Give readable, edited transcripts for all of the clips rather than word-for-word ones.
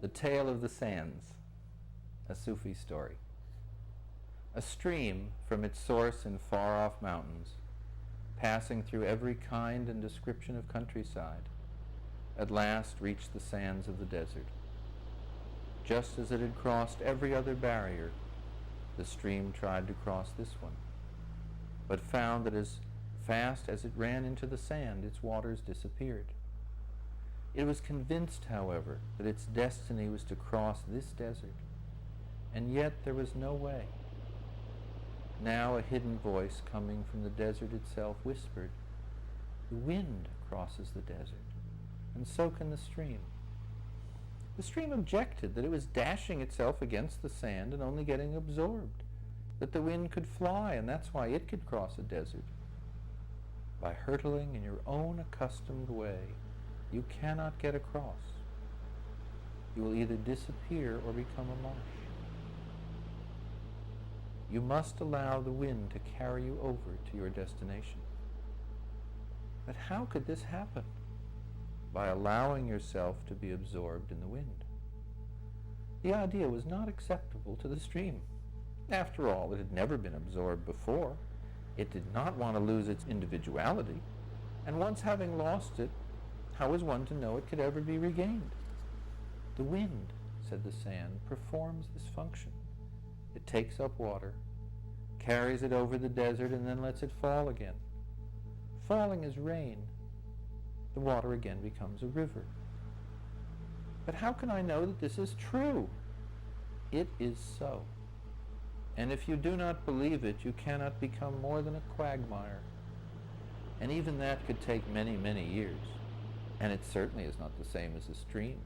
The Tale of the Sands, a Sufi story. A stream from its source in far-off mountains, passing through every kind and description of countryside, at last reached the sands of the desert. Just as it had crossed every other barrier, the stream tried to cross this one, but found that as fast as it ran into the sand, its waters disappeared. It was convinced, however, that its destiny was to cross this desert, and yet there was no way. Now a hidden voice coming from the desert itself whispered, "The wind crosses the desert, and so can the stream." The stream objected that it was dashing itself against the sand and only getting absorbed, that the wind could fly, and that's why it could cross a desert. By hurtling in your own accustomed way, you cannot get across. You will either disappear or become a marsh. You must allow the wind to carry you over to your destination. But how could this happen? By allowing yourself to be absorbed in the wind. The idea was not acceptable to the stream. After all, it had never been absorbed before. It did not want to lose its individuality, and once having lost it, how was one to know it could ever be regained? "The wind," said the sand, "performs this function. It takes up water, carries it over the desert, and then lets it fall again. Falling as rain, the water again becomes a river." But how can I know that this is true? It is so. And if you do not believe it, you cannot become more than a quagmire. And even that could take many, many years. And it certainly is not the same as a stream.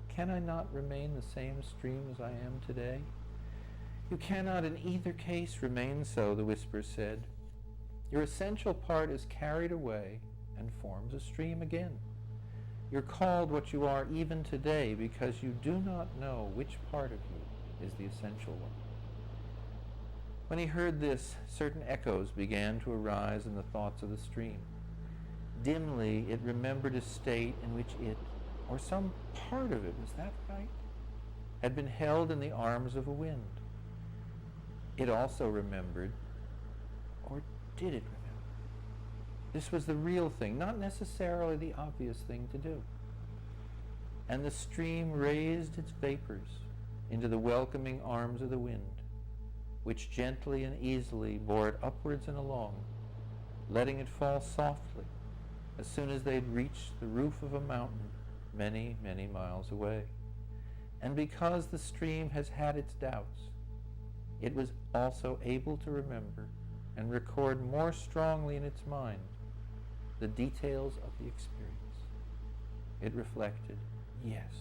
Can I not remain the same stream as I am today? You cannot in either case remain so, the whisper said. Your essential part is carried away and forms a stream again. You're called what you are even today because you do not know which part of you is the essential one. When he heard this, certain echoes began to arise in the thoughts of the stream. Dimly, it remembered a state in which it, or some part of it, was that right? Had been held in the arms of a wind. It also remembered, or did it remember? This was the real thing, not necessarily the obvious thing to do. And the stream raised its vapors into the welcoming arms of the wind, which gently and easily bore it upwards and along, letting it fall softly as soon as they had reached the roof of a mountain many, many miles away. And because the stream has had its doubts, it was also able to remember and record more strongly in its mind the details of the experience. It reflected, yes,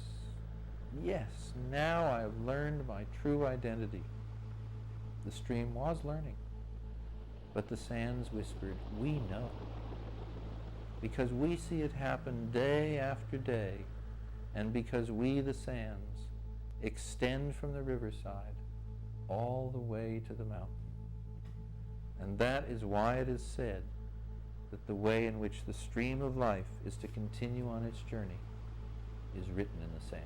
now I have learned my true identity. The stream was learning, but the sands whispered, we know, because we see it happen day after day, and because we, the sands, extend from the riverside all the way to the mountain. And that is why it is said that the way in which the stream of life is to continue on its journey is written in the sand.